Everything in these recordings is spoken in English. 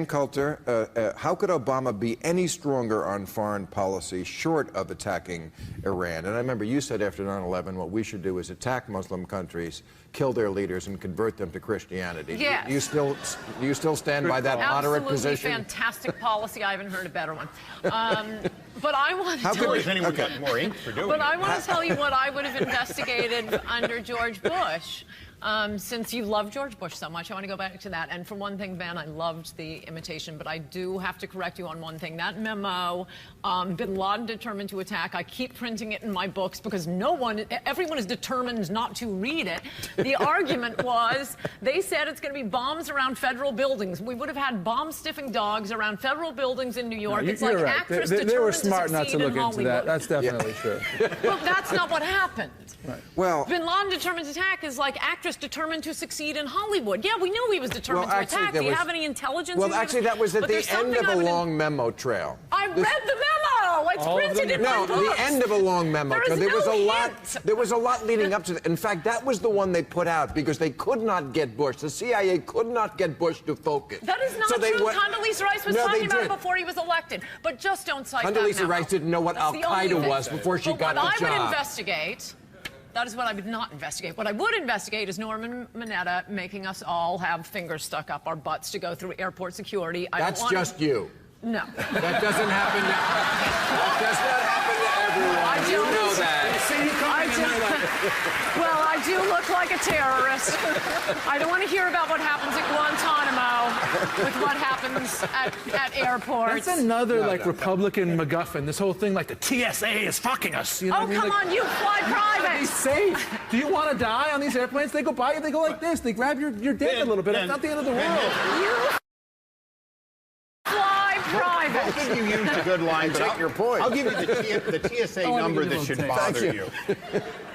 Coulter, how could Obama be any stronger on foreign policy short of attacking Iran? And I remember you said after 9/11, what we should do is attack Muslim countries, kill their leaders, and convert them to Christianity. Yes. Do you still stand by that moderate position? Absolutely fantastic policy. I haven't heard a better one. But I want to tell you. Has anyone got more ink for doing But it? I want to tell you what I would have investigated under George Bush. Since you love George Bush so much, I want to go back to that. And for one thing, Ben, I loved the imitation, but I do have to correct you on one thing. That memo, bin Laden determined to attack, I keep printing it in my books because everyone is determined not to read it. The argument was, they said it's going to be bombs around federal buildings. We would have had bomb-sniffing dogs around federal buildings in New York. No, it's like right. actress They were determined smart to not to succeed look in into Hollywood. that. That's definitely true. Well, that's not what happened. Right. Well, bin Laden determined to attack is like actress determined to succeed in Hollywood. Yeah, we knew he was determined to attack. Do you have any intelligence? Well, actually, that was at the end of a long memo trail. I read the memo. It's printed in my books. No, the end of a long memo. There was a lot leading up to that. In fact, that was the one they put out because they could not get Bush. The CIA could not get Bush to focus. That is not true. Condoleezza Rice was talking about it before he was elected. But just don't cite that memo. Condoleezza Rice didn't know what Al-Qaeda was before she got the job. What I would investigate... That is what I would not investigate. What I would investigate is Norman Mineta making us all have fingers stuck up our butts to go through airport security. That's just you. No. That doesn't happen to... That does not happen to everyone. I don't. You know that. Well, I do look like a terrorist. I don't want to hear about what happens at Guantanamo with what happens at airports. That's another, Republican MacGuffin. This whole thing, like the TSA is fucking us. You know oh, come on, you fly private. Be safe. Do you want to die on these airplanes? They go by you, they go like this. They grab your dick a little bit. It's not the end of the world. You fly private. I think you used a good line, but I'll give you the TSA number that should bother you.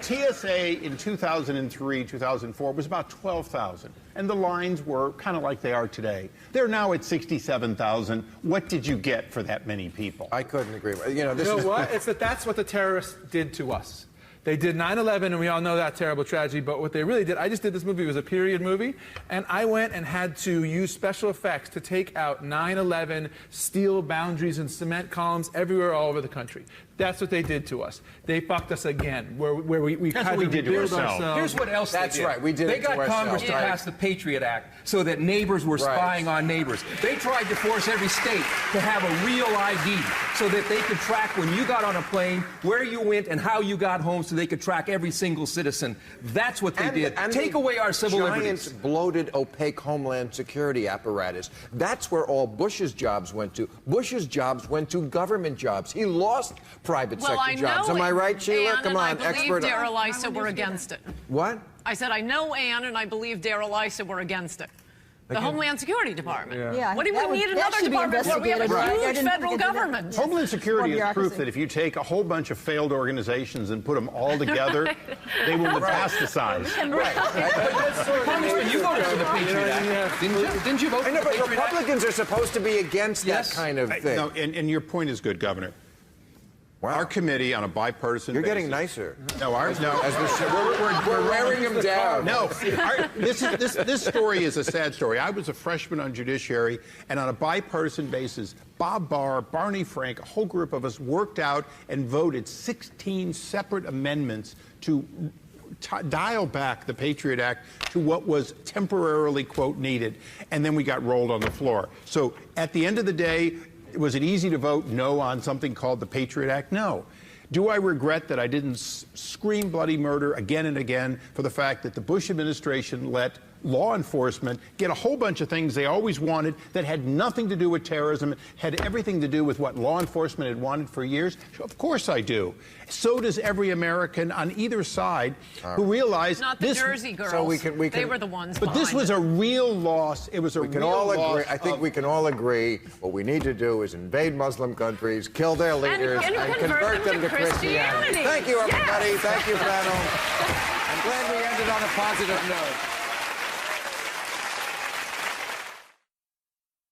TSA in 2003, 2004 was about 12,000, and the lines were kind of like they are today. They're now at 67,000. What did you get for that many people? I couldn't agree. It's that's what the terrorists did to us. They did 9/11, and we all know that terrible tragedy, but what they really did, I just did this movie, it was a period movie, and I went and had to use special effects to take out 9/11 steel boundaries and cement columns everywhere all over the country. That's what they did to us. They fucked us again, where we had to rebuild ourselves. Here's what else That's they did. right, we did They it to got Congress to pass the Patriot Act so that neighbors were spying on neighbors. They tried to force every state to have a real ID so that they could track when you got on a plane, where you went, and how you got home so they could track every single citizen. That's what they did. Take away our civil liberties. Bloated, opaque Homeland Security apparatus. That's where all Bush's jobs went to. Bush's jobs went to government jobs. He lost private sector jobs. Am I right, Sheila? Come on, expert. I believe Darrell Issa were against it. What? I said, I know Ann, and I believe Darrell Issa were against it. The Homeland Security Department. Yeah. What do we need another department for? We have a huge federal government. Homeland Security is proof that if you take a whole bunch of failed organizations and put them all together, they will metastasize. Congressman, you voted for the Patriot Act. Didn't you vote for the Patriot Act? But Republicans are supposed to be against that kind of thing. No, and your point is good, Governor. Wow. Our committee on a bipartisan You're basis. getting nicer. No, ours, no. We're wearing them down. No, this story is a sad story. I was a freshman on Judiciary, and on a bipartisan basis, Bob Barr, Barney Frank, a whole group of us worked out and voted 16 separate amendments to dial back the Patriot Act to what was temporarily, quote, needed, and then we got rolled on the floor. So at the end of the day, was it easy to vote no on something called the Patriot Act? No. Do I regret that I didn't scream bloody murder again and again for the fact that the Bush administration let law enforcement get a whole bunch of things they always wanted that had nothing to do with terrorism, had everything to do with what law enforcement had wanted for years? Of course I do. So does every American on either side who realized not the Jersey girls. So they were the ones. But this was a real loss. It was a real loss. I think we can all agree what we need to do is invade Muslim countries, kill their leaders, and convert them to Christianity. Thank you, everybody. Thank you, panel. I'm glad we ended on a positive note.